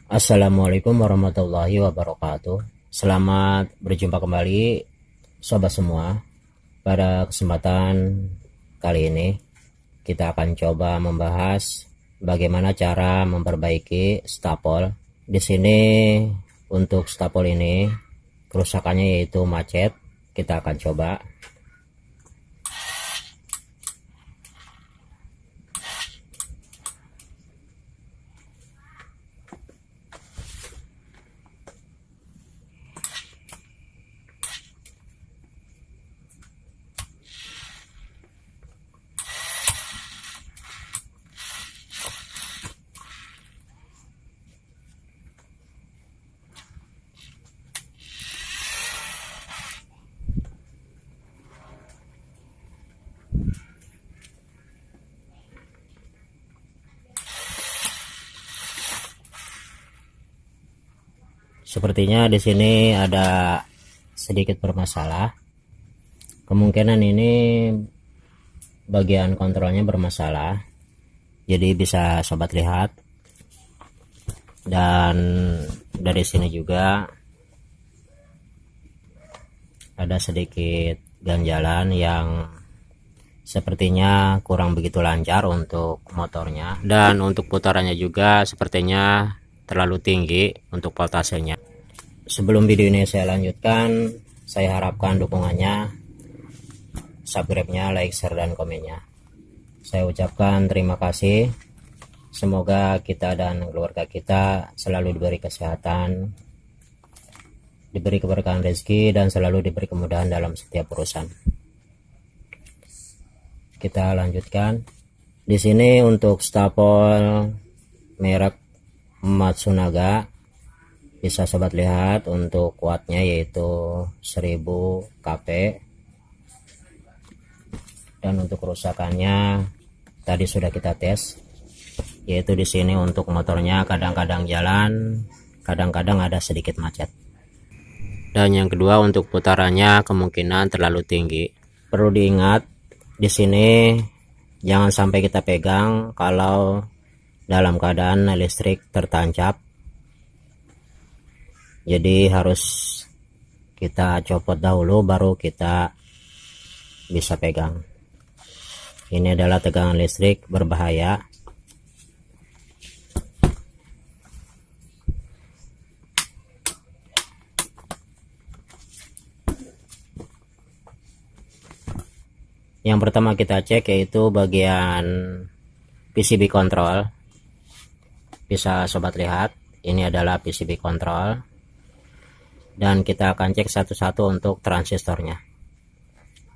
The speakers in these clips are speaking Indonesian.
Assalamualaikum warahmatullahi wabarakatuh. Selamat berjumpa kembali sobat semua. Pada kesempatan kali ini kita akan coba membahas bagaimana cara memperbaiki stapel. Di sini untuk stapel ini kerusakannya yaitu macet. Kita akan coba. Sepertinya di sini ada sedikit bermasalah. Kemungkinan ini bagian kontrolnya bermasalah. Jadi bisa sobat lihat. Dan dari sini juga ada sedikit ganjalan yang sepertinya kurang begitu lancar untuk motornya. Dan untuk putarannya juga sepertinya terlalu tinggi untuk voltasenya. Sebelum video ini saya lanjutkan, saya harapkan dukungannya, subscribe-nya, like, share, dan komennya. Saya ucapkan terima kasih. Semoga kita dan keluarga kita selalu diberi kesehatan, diberi keberkahan rezeki, dan selalu diberi kemudahan dalam setiap urusan. Kita lanjutkan. Di sini untuk stapel merek Matsunaga, bisa sobat lihat untuk wattnya yaitu 1000 kp. Dan untuk kerusakannya tadi sudah kita tes, yaitu di sini untuk motornya kadang-kadang jalan, kadang-kadang ada sedikit macet. Dan yang kedua untuk putarannya kemungkinan terlalu tinggi. Perlu diingat di sini jangan sampai kita pegang kalau dalam keadaan listrik tertancap. Jadi harus kita copot dahulu baru kita bisa pegang. Ini adalah tegangan listrik berbahaya. Yang pertama kita cek yaitu bagian PCB control. Bisa sobat lihat, ini adalah PCB control. Dan kita akan cek satu-satu untuk transistornya.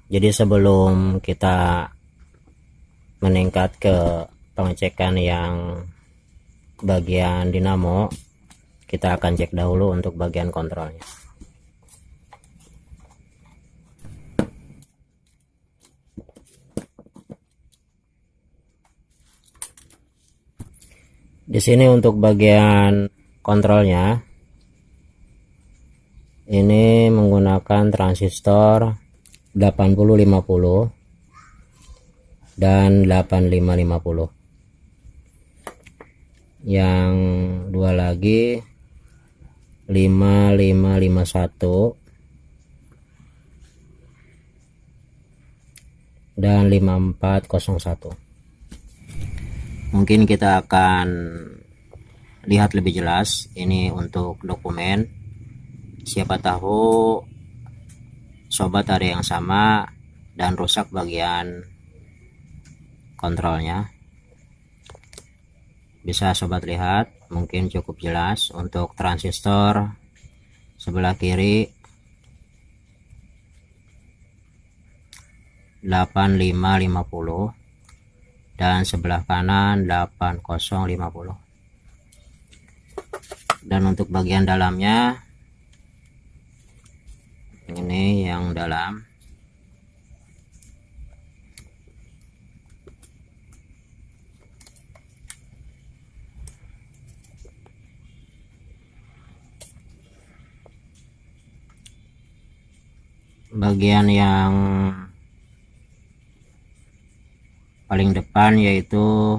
Jadi sebelum kita meningkat ke pengecekan yang bagian dinamo, kita akan cek dahulu untuk bagian kontrolnya. Di sini untuk bagian kontrolnya ini menggunakan transistor 8050 dan 8550. Yang dua lagi 5551 dan 5401. Mungkin kita akan lihat lebih jelas ini untuk dokumen. Siapa tahu sobat ada yang sama dan rusak bagian kontrolnya. Bisa sobat lihat, mungkin cukup jelas untuk transistor sebelah kiri 8550 dan sebelah kanan 8050. Dan untuk bagian dalamnya ini yang dalam bagian yang paling depan yaitu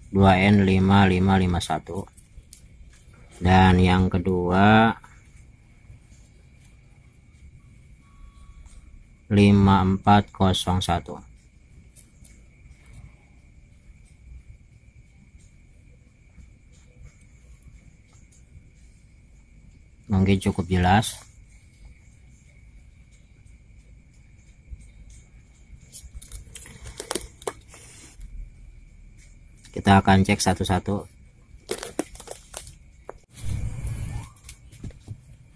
2N5551. dan yang kedua 5401. Mungkin cukup jelas. Kita akan cek satu-satu.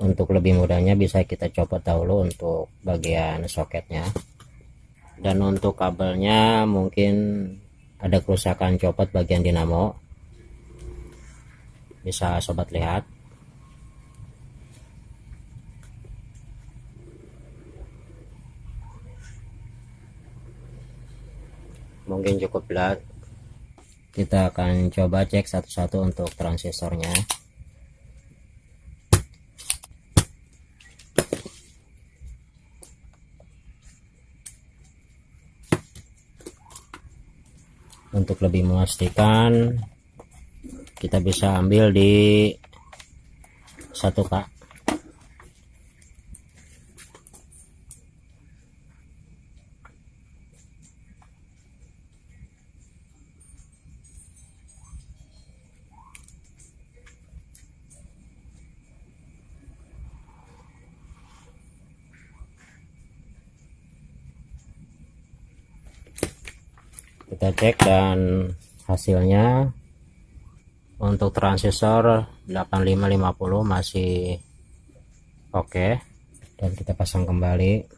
Untuk lebih mudahnya bisa kita copot dahulu untuk bagian soketnya. Dan untuk kabelnya mungkin ada kerusakan, copot bagian dinamo. Bisa sobat lihat. Mungkin cukup jelas. Kita akan coba cek satu-satu untuk transistornya. Untuk lebih memastikan, kita bisa ambil di 1K. Kita cek dan hasilnya untuk transistor 8550 masih oke. Dan kita pasang kembali.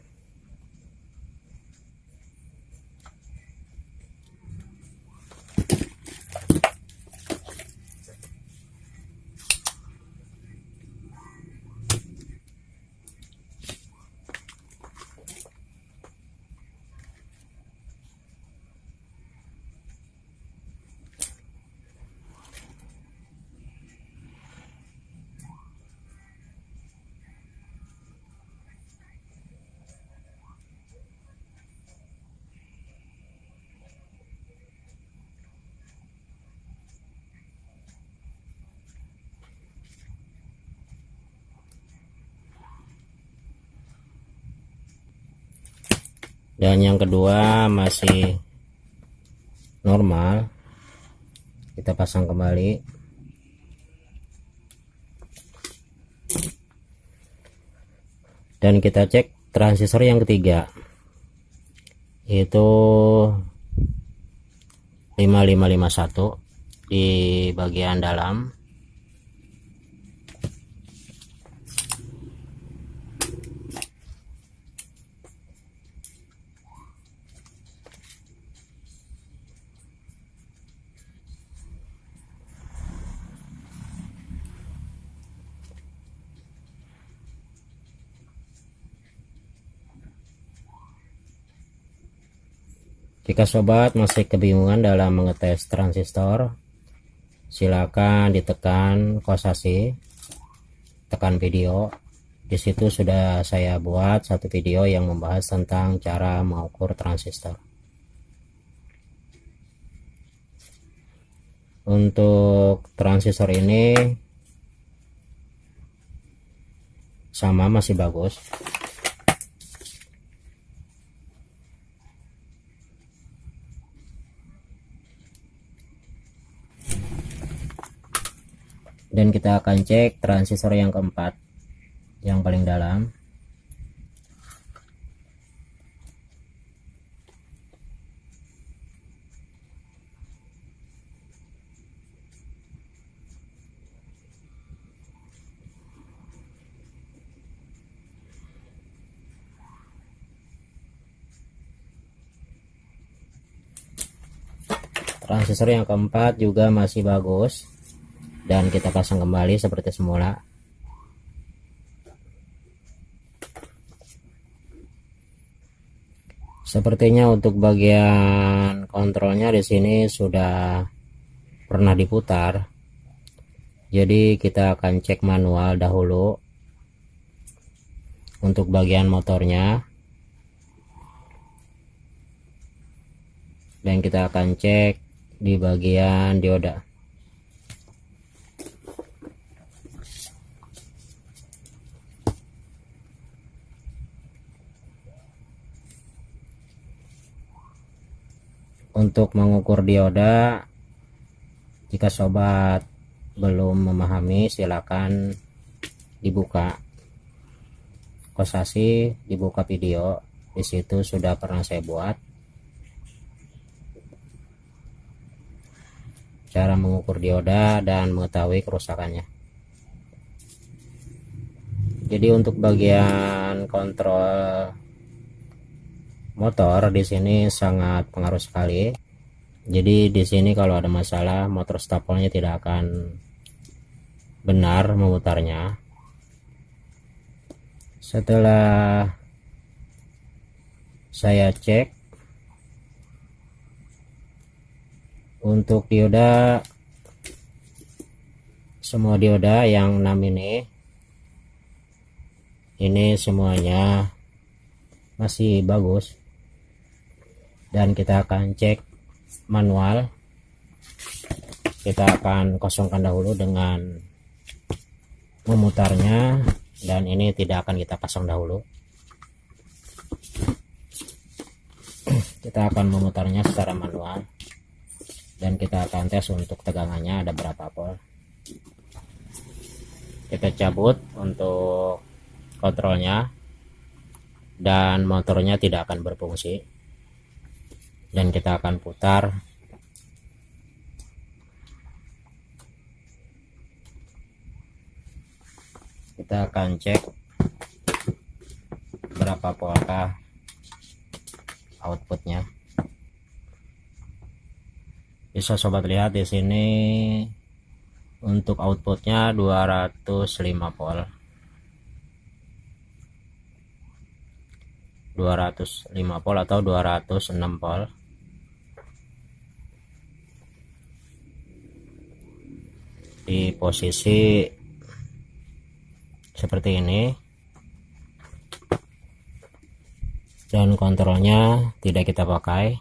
Dan yang kedua masih normal. Kita pasang kembali. Dan kita cek transistor yang ketiga, yaitu 5551 di bagian dalam. Jika sobat masih kebingungan dalam mengetes transistor, silakan ditekan kosasi, tekan video. Di situ sudah saya buat satu video yang membahas tentang cara mengukur transistor. Untuk transistor ini sama, masih bagus. Dan kita akan cek transistor yang keempat, yang paling dalam. Transistor yang keempat juga masih bagus. Dan kita pasang kembali seperti semula. Sepertinya untuk bagian kontrolnya di sini sudah pernah diputar. Jadi kita akan cek manual dahulu untuk bagian motornya. Dan kita akan cek di bagian dioda. Untuk mengukur dioda, jika sobat belum memahami, silakan dibuka Kosasi, dibuka video. Di situ sudah pernah saya buat cara mengukur dioda dan mengetahui kerusakannya. Jadi untuk bagian kontrol motor di sini sangat pengaruh sekali. Jadi di sini kalau ada masalah, motor stapelnya tidak akan benar memutarnya. Setelah saya cek untuk dioda, semua dioda yang 6 ini semuanya masih bagus. Dan kita akan cek manual. Kita akan kosongkan dahulu dengan memutarnya, dan ini tidak akan kita pasang dahulu. Kita akan memutarnya secara manual dan kita akan tes untuk tegangannya ada berapa volt. Kita cabut untuk kontrolnya dan motornya tidak akan berfungsi. Dan kita akan putar. Kita akan cek berapa voltkah outputnya. Bisa sobat lihat di sini untuk outputnya 205 volt. 205 volt atau 206 volt. Di posisi seperti ini, dan kontrolnya tidak kita pakai.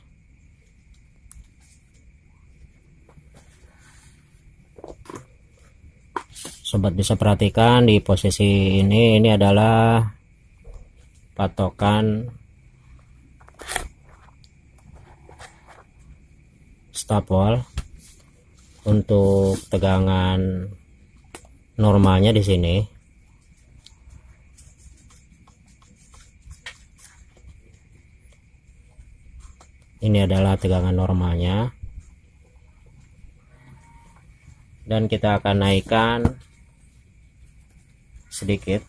Sobat bisa perhatikan di posisi ini adalah patokan stapel. Untuk tegangan normalnya di sini. Ini adalah tegangan normalnya. Dan kita akan naikkan sedikit.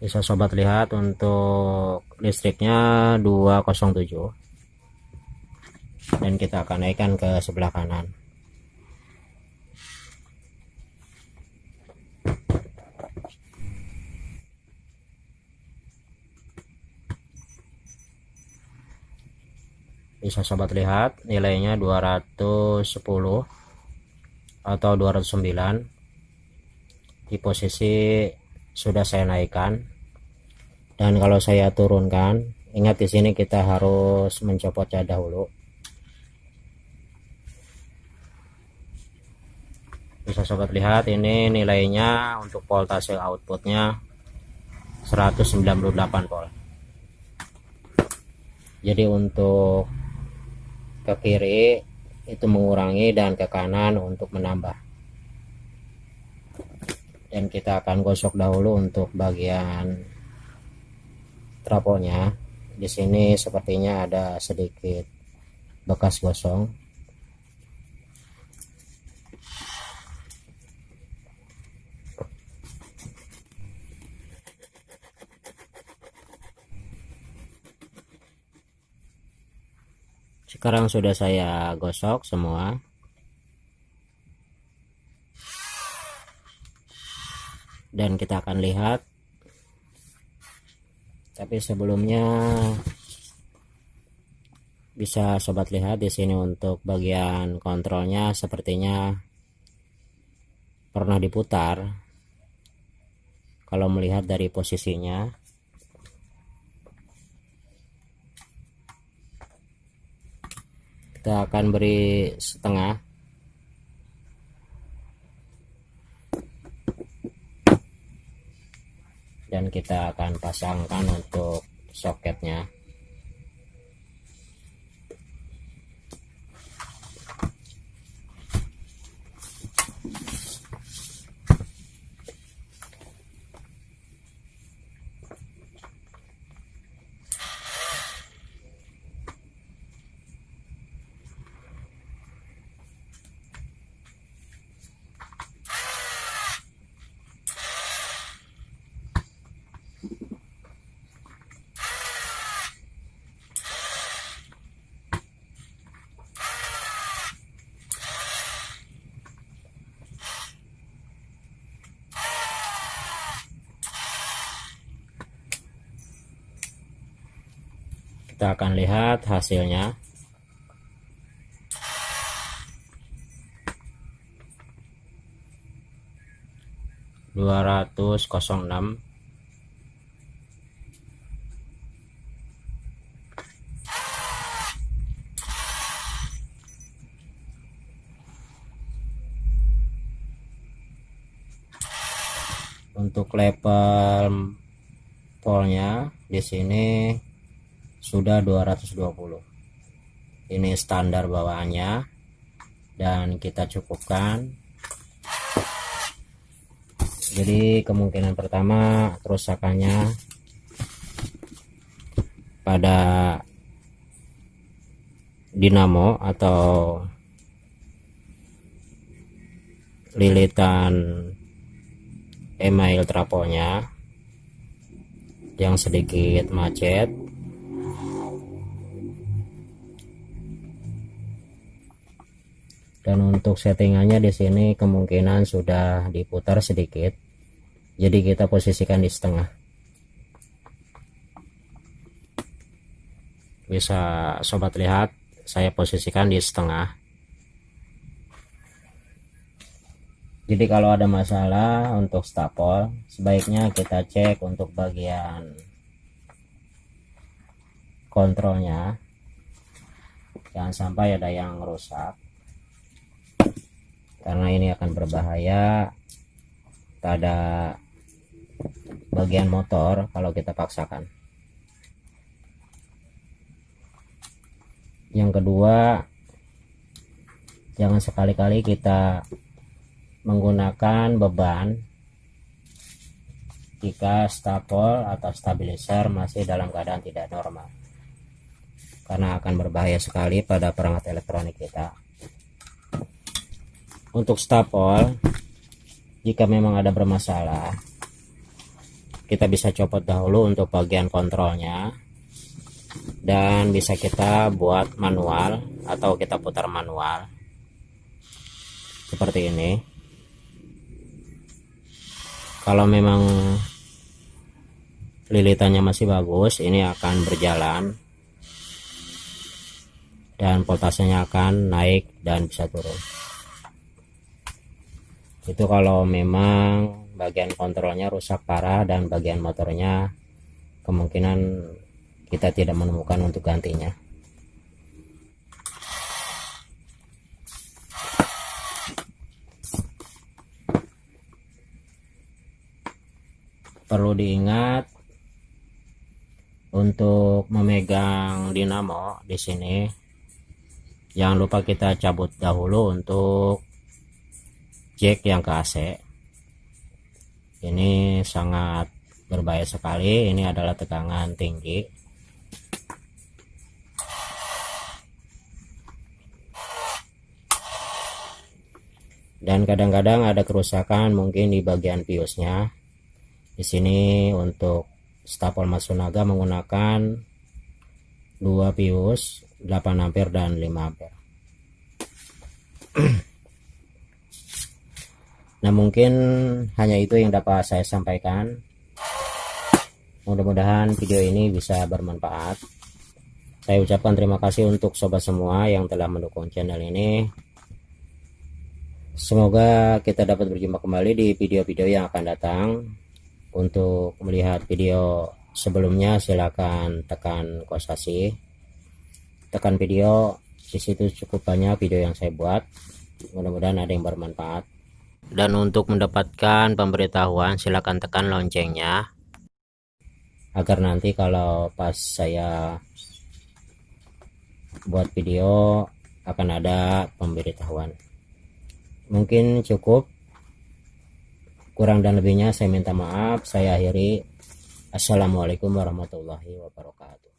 Bisa sobat lihat untuk listriknya 207, dan kita akan naikkan ke sebelah kanan. Bisa sobat lihat nilainya 210 atau 209. Di posisi sudah saya naikkan. Dan kalau saya turunkan, ingat di sini kita harus mencopotnya dahulu. Bisa sobat lihat ini nilainya untuk voltase outputnya 198 volt. Jadi untuk ke kiri itu mengurangi dan ke kanan untuk menambah. Dan kita akan gosok dahulu untuk bagian trafonya. Di sini sepertinya ada sedikit bekas gosong. Sekarang sudah saya gosok semua. Dan kita akan lihat. Tapi sebelumnya bisa sobat lihat di sini untuk bagian kontrolnya sepertinya pernah diputar. Kalau melihat dari posisinya, kita akan beri setengah. Dan kita akan pasangkan untuk soketnya. Kita akan lihat hasilnya. (206) Untuk level polnya di sini sudah 220. Ini standar bawaannya dan kita cukupkan. Jadi kemungkinan pertama kerusakannya pada dinamo atau lilitan email trafonya yang sedikit macet. Dan untuk settingannya di sini kemungkinan sudah diputar sedikit, jadi kita posisikan di setengah. Bisa sobat lihat, saya posisikan di setengah. Jadi kalau ada masalah untuk stapel, sebaiknya kita cek untuk bagian kontrolnya, jangan sampai ada yang rusak, karena ini akan berbahaya pada bagian motor kalau kita paksakan. Yang kedua, jangan sekali-kali kita menggunakan beban jika stapel atau stabilizer masih dalam keadaan tidak normal, karena akan berbahaya sekali pada perangkat elektronik kita. Untuk stapel, jika memang ada bermasalah, kita bisa copot dahulu untuk bagian kontrolnya, dan bisa kita buat manual atau kita putar manual seperti ini. Kalau memang lilitannya masih bagus, ini akan berjalan dan voltasenya akan naik dan bisa turun. Itu kalau memang bagian kontrolnya rusak parah dan bagian motornya kemungkinan kita tidak menemukan untuk gantinya. Perlu diingat untuk memegang dinamo di sini, jangan lupa kita cabut dahulu untuk jack yang ke AC. Ini sangat berbahaya sekali, ini adalah tegangan tinggi. Dan kadang-kadang ada kerusakan mungkin di bagian piusnya. Di sini untuk stapel Matsunaga menggunakan 2 pius 8 ampere dan 5 ampere. Nah, mungkin hanya itu yang dapat saya sampaikan. Mudah-mudahan video ini bisa bermanfaat. Saya ucapkan terima kasih untuk sobat semua yang telah mendukung channel ini. Semoga kita dapat berjumpa kembali di video-video yang akan datang. Untuk melihat video sebelumnya silakan tekan kosasi, tekan video. Di situ cukup banyak video yang saya buat. Mudah-mudahan ada yang bermanfaat. Dan untuk mendapatkan pemberitahuan silakan tekan loncengnya. agar nanti kalau pas saya buat video akan ada pemberitahuan. Mungkin cukup, kurang dan lebihnya saya minta maaf. Saya akhiri. Assalamualaikum warahmatullahi wabarakatuh.